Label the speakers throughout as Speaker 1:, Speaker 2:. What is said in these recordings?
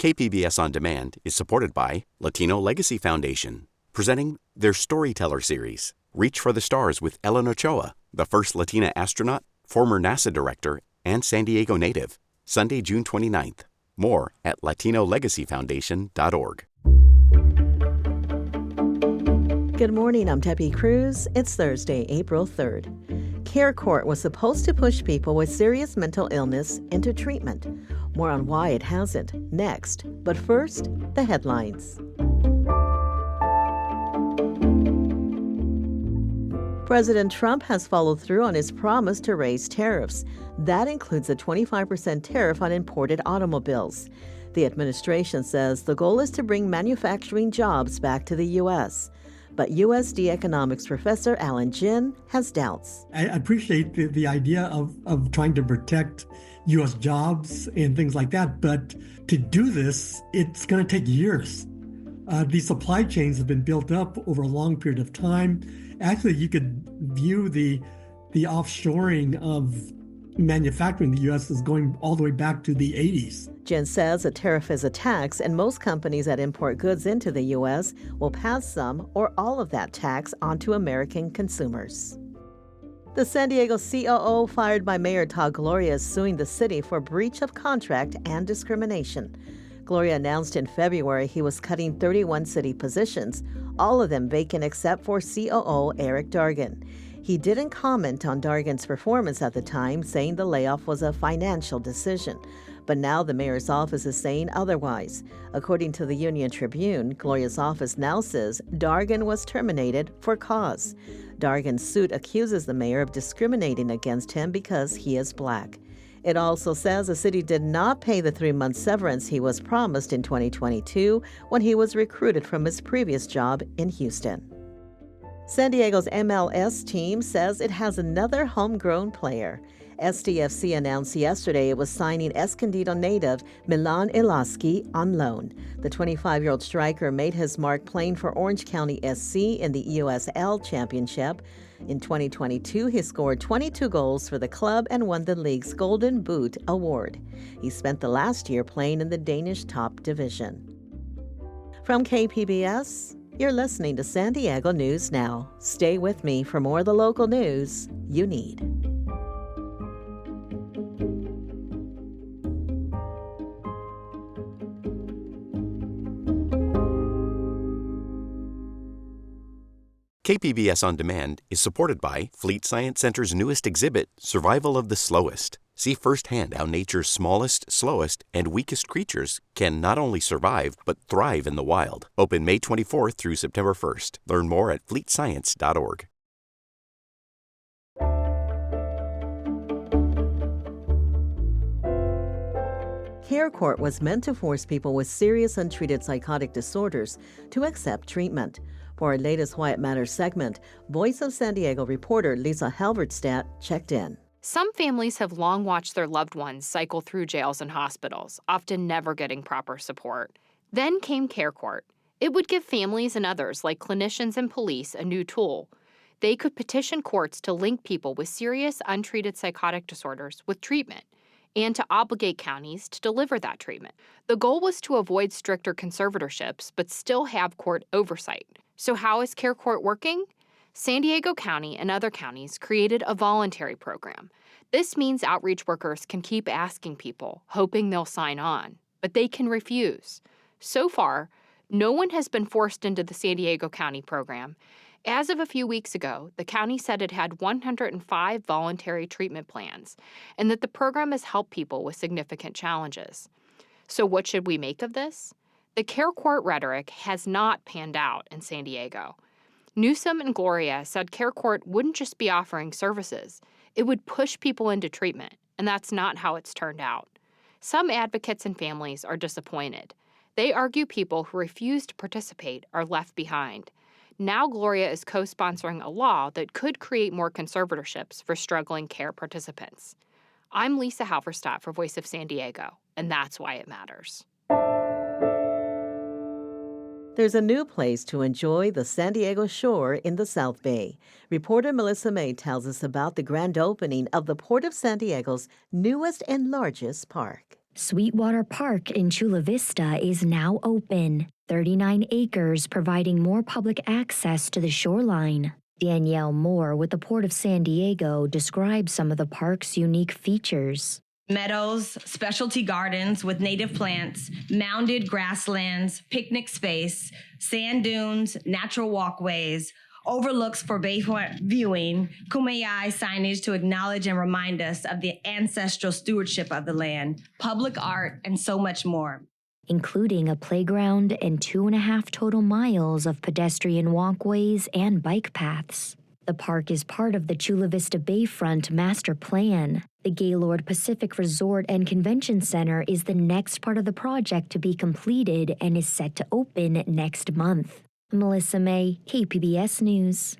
Speaker 1: KPBS On Demand is supported by Latino Legacy Foundation, presenting their Storyteller series, Reach for the Stars with Ellen Ochoa, the first Latina astronaut, former NASA director, and San Diego native, Sunday, June 29th. More at latinolegacyfoundation.org.
Speaker 2: Good morning, I'm Debbie Cruz. It's Thursday, April 3rd. Care Court was supposed to push people with serious mental illness into treatment. More on why it hasn't, next. But first, the headlines. President Trump has followed through on his promise to raise tariffs. That includes a 25% tariff on imported automobiles. The administration says the goal is to bring manufacturing jobs back to the U.S., but USD economics professor Alan Jin has doubts.
Speaker 3: I appreciate the idea of trying to protect U.S. jobs and things like that, but to do this, it's going to take years. These supply chains have been built up over a long period of time. Actually, you could view the offshoring of manufacturing in the U.S. is going all the way back to the 80s.
Speaker 2: Jen says a tariff is a tax, and most companies that import goods into the U.S. will pass some or all of that tax onto American consumers. The San Diego COO fired by Mayor Todd Gloria is suing the city for breach of contract and discrimination. Gloria announced in February he was cutting 31 city positions, all of them vacant except for COO Eric Dargan. He didn't comment on Dargan's performance at the time, saying the layoff was a financial decision. But now the mayor's office is saying otherwise. According to the Union Tribune, Gloria's office now says Dargan was terminated for cause. Dargan's suit accuses the mayor of discriminating against him because he is black. It also says the city did not pay the 3-month severance he was promised in 2022 when he was recruited from his previous job in Houston. San Diego's MLS team says it has another homegrown player. SDFC announced yesterday it was signing Escondido native Milan Ilaski on loan. The 25-year-old striker made his mark playing for Orange County SC in the EUSL Championship. In 2022, he scored 22 goals for the club and won the league's Golden Boot Award. He spent the last year playing in the Danish top division. From KPBS, you're listening to San Diego News Now. Stay with me for more of the local news you need.
Speaker 1: KPBS On Demand is supported by Fleet Science Center's newest exhibit, Survival of the Slowest. See firsthand how nature's smallest, slowest, and weakest creatures can not only survive, but thrive in the wild. Open May 24th through September 1st. Learn more at fleetscience.org.
Speaker 2: Care Court was meant to force people with serious untreated psychotic disorders to accept treatment. For our latest Why It Matters segment, Voice of San Diego reporter Lisa Halberstadt checked in.
Speaker 4: Some families have long watched their loved ones cycle through jails and hospitals, often never getting proper support. Then came Care Court. It would give families and others, like clinicians and police, a new tool. They could petition courts to link people with serious, untreated psychotic disorders with treatment and to obligate counties to deliver that treatment. The goal was to avoid stricter conservatorships, but still have court oversight. So how is Care Court working? San Diego County and other counties created a voluntary program. This means outreach workers can keep asking people, hoping they'll sign on, but they can refuse. So far, no one has been forced into the San Diego County program. As of a few weeks ago, the county said it had 105 voluntary treatment plans and that the program has helped people with significant challenges. So what should we make of this? The Care Court rhetoric has not panned out in San Diego. Newsom and Gloria said Care Court wouldn't just be offering services. It would push people into treatment, and that's not how it's turned out. Some advocates and families are disappointed. They argue people who refuse to participate are left behind. Now Gloria is co-sponsoring a law that could create more conservatorships for struggling care participants. I'm Lisa Halverstadt for Voice of San Diego, and that's why it matters.
Speaker 2: There's a new place to enjoy the San Diego shore in the South Bay. Reporter Melissa May tells us about the grand opening of the Port of San Diego's newest and largest park.
Speaker 5: Sweetwater Park in Chula Vista is now open, 39 acres providing more public access to the shoreline. Danielle Moore with the Port of San Diego describes some of the park's unique features.
Speaker 6: Meadows, specialty gardens with native plants, mounded grasslands, picnic space, sand dunes, natural walkways, overlooks for bayfront viewing, kumeyaay signage to acknowledge and remind us of the ancestral stewardship of the land, public art, and so much more.
Speaker 5: Including a playground and 2.5 total miles of pedestrian walkways and bike paths. The park is part of the Chula Vista Bayfront Master Plan. The Gaylord Pacific Resort and Convention Center is the next part of the project to be completed and is set to open next month. Melissa May, KPBS News.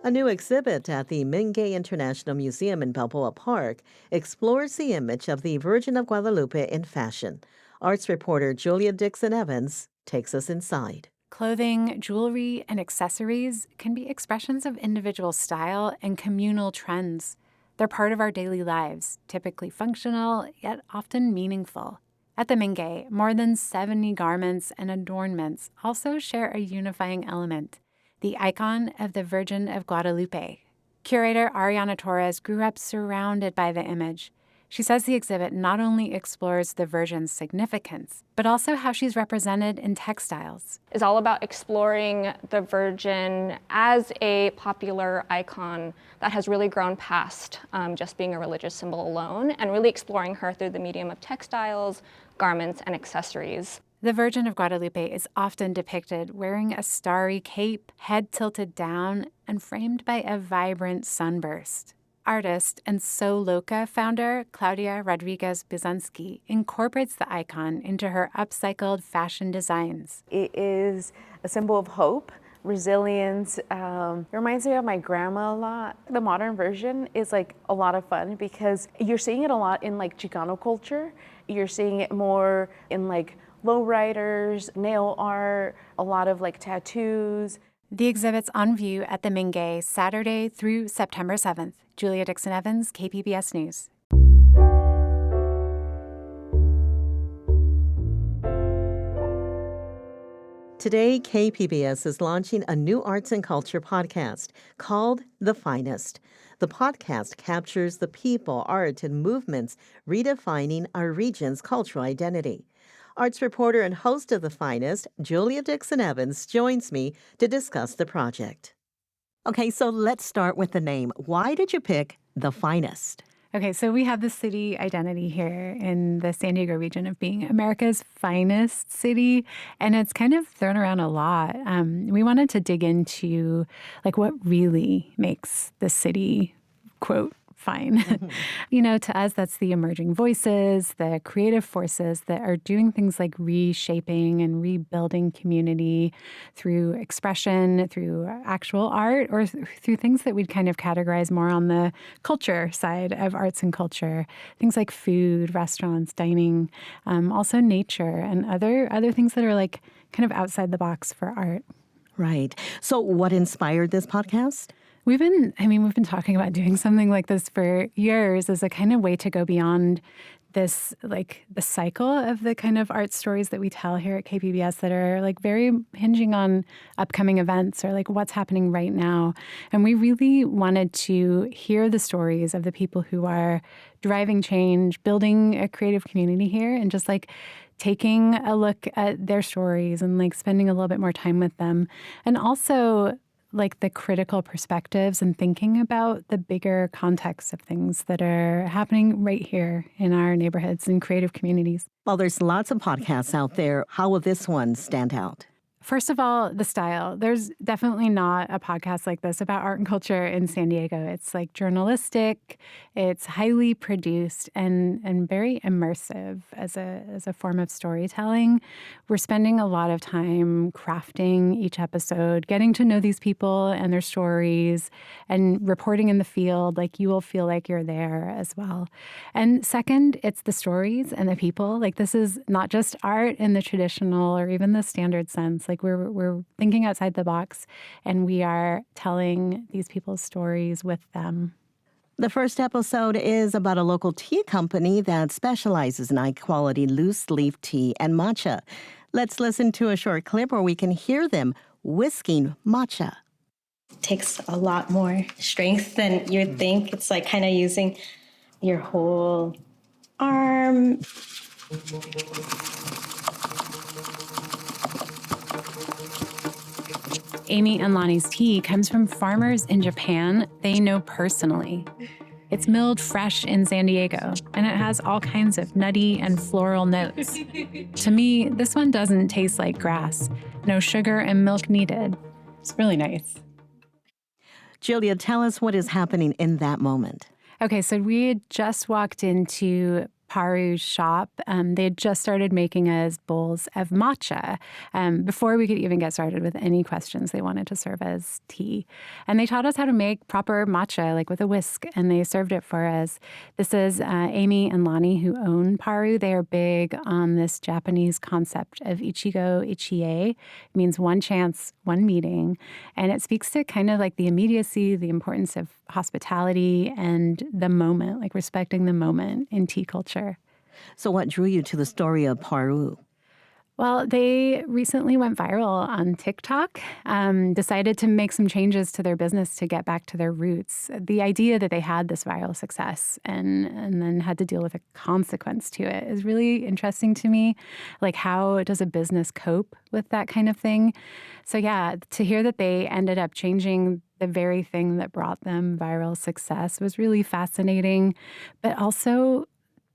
Speaker 2: A new exhibit at the Mingay International Museum in Balboa Park explores the image of the Virgin of Guadalupe in fashion. Arts reporter Julia Dixon-Evans takes us inside.
Speaker 7: Clothing, jewelry, and accessories can be expressions of individual style and communal trends. They're part of our daily lives, typically functional, yet often meaningful. At the Mingay, more than 70 garments and adornments also share a unifying element, the icon of the Virgin of Guadalupe. Curator Ariana Torres grew up surrounded by the image. She says the exhibit not only explores the Virgin's significance, but also how she's represented in textiles.
Speaker 8: It's all about exploring the Virgin as a popular icon that has really grown past just being a religious symbol alone, and really exploring her through the medium of textiles, garments, and accessories.
Speaker 7: The Virgin of Guadalupe is often depicted wearing a starry cape, head tilted down, and framed by a vibrant sunburst. Artist and So Loca founder Claudia Rodriguez Bizanski incorporates the icon into her upcycled fashion designs.
Speaker 9: It is a symbol of hope, resilience. It reminds me of my grandma a lot. The modern version is like a lot of fun because you're seeing it a lot in like Chicano culture. You're seeing it more in like lowriders, nail art, a lot of like tattoos.
Speaker 7: The exhibit's on view at the Mingay Saturday through September 7th. Julia Dixon-Evans, KPBS News.
Speaker 2: Today, KPBS is launching a new arts and culture podcast called The Finest. The podcast captures the people, art, and movements redefining our region's cultural identity. Arts reporter and host of The Finest, Julia Dixon-Evans, joins me to discuss the project. Okay, so let's start with the name. Why did you pick The Finest?
Speaker 7: Okay, so we have the city identity here in the San Diego region of being America's finest city, and it's kind of thrown around a lot. We wanted to dig into like what really makes the city, quote, fine. Mm-hmm. To us, that's the emerging voices, the creative forces that are doing things like reshaping and rebuilding community through expression, through actual art, or through things that we'd kind of categorize more on the culture side of arts and culture. Things like food, restaurants, dining, also nature, and other things that are like kind of outside the box for art.
Speaker 2: Right. So what inspired this podcast?
Speaker 7: We've been talking about doing something like this for years as a kind of way to go beyond this, like the cycle of the kind of art stories that we tell here at KPBS that are like very hinging on upcoming events or like what's happening right now. And we really wanted to hear the stories of the people who are driving change, building a creative community here, and just like taking a look at their stories and like spending a little bit more time with them. And also like the critical perspectives and thinking about the bigger context of things that are happening right here in our neighborhoods and creative communities.
Speaker 2: Well, there's lots of podcasts out there. How will this one stand out?
Speaker 7: First of all, the style. There's definitely not a podcast like this about art and culture in San Diego. It's like journalistic, it's highly produced and very immersive as a form of storytelling. We're spending a lot of time crafting each episode, getting to know these people and their stories, and reporting in the field. Like you will feel like you're there as well. And second, it's the stories and the people. Like this is not just art in the traditional or even the standard sense. Like we're thinking outside the box, and we are telling these people's stories with them.
Speaker 2: The first episode is about a local tea company that specializes in high-quality loose-leaf tea and matcha. Let's listen to a short clip where we can hear them whisking matcha.
Speaker 10: It takes a lot more strength than you'd think. It's like kind of using your whole arm.
Speaker 7: Amy and Lonnie's tea comes from farmers in Japan they know personally. It's milled fresh in San Diego, and it has all kinds of nutty and floral notes. To me, this one doesn't taste like grass. No sugar and milk needed. It's really nice.
Speaker 2: Julia, tell us what is happening in that moment.
Speaker 7: Okay, so we had just walked into Paru's shop. They had just started making us bowls of matcha before we could even get started with any questions they wanted to serve as tea. And they taught us how to make proper matcha, like with a whisk, and they served it for us. This is Amy and Lonnie, who own Paru. They are big on this Japanese concept of ichigo ichie. It means one chance, one meeting. And it speaks to kind of like the immediacy, the importance of hospitality and the moment, like respecting the moment in tea culture.
Speaker 2: So what drew you to the story of Paru?
Speaker 7: Well, they recently went viral on TikTok, decided to make some changes to their business to get back to their roots. The idea that they had this viral success and then had to deal with a consequence to it is really interesting to me. Like, how does a business cope with that kind of thing? So yeah, to hear that they ended up changing the very thing that brought them viral success was really fascinating, but also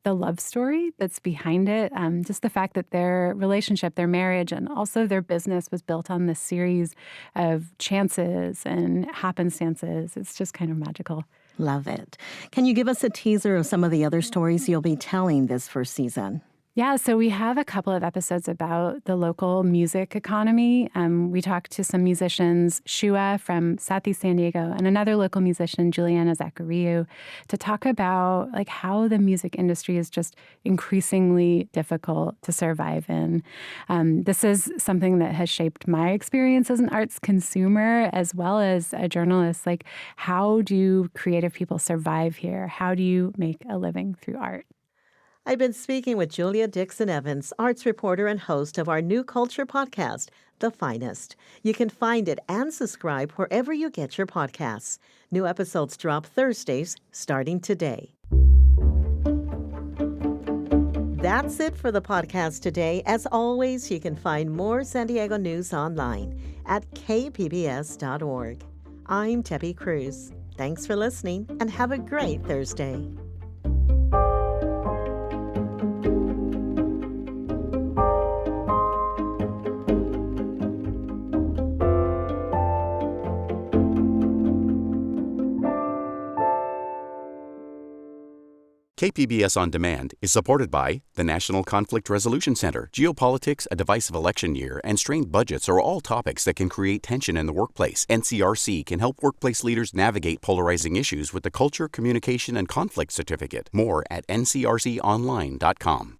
Speaker 7: the love story that's behind it, just the fact that their relationship, their marriage, and also their business was built on this series of chances and happenstances. It's just kind of magical.
Speaker 2: Love it. Can you give us a teaser of some of the other stories you'll be telling this first season?
Speaker 7: Yeah, so we have a couple of episodes about the local music economy. We talked to some musicians, Shua from Southeast San Diego, and another local musician, Juliana Zachariou, to talk about like how the music industry is just increasingly difficult to survive in. This is something that has shaped my experience as an arts consumer as well as a journalist. Like, how do creative people survive here? How do you make a living through art?
Speaker 2: I've been speaking with Julia Dixon-Evans, arts reporter and host of our new culture podcast, The Finest. You can find it and subscribe wherever you get your podcasts. New episodes drop Thursdays, starting today. That's it for the podcast today. As always, you can find more San Diego news online at kpbs.org. I'm Tepi Cruz. Thanks for listening and have a great Thursday.
Speaker 1: KPBS On Demand is supported by the National Conflict Resolution Center. Geopolitics, a divisive election year, and strained budgets are all topics that can create tension in the workplace. NCRC can help workplace leaders navigate polarizing issues with the Culture, Communication, and Conflict Certificate. More at ncrconline.com.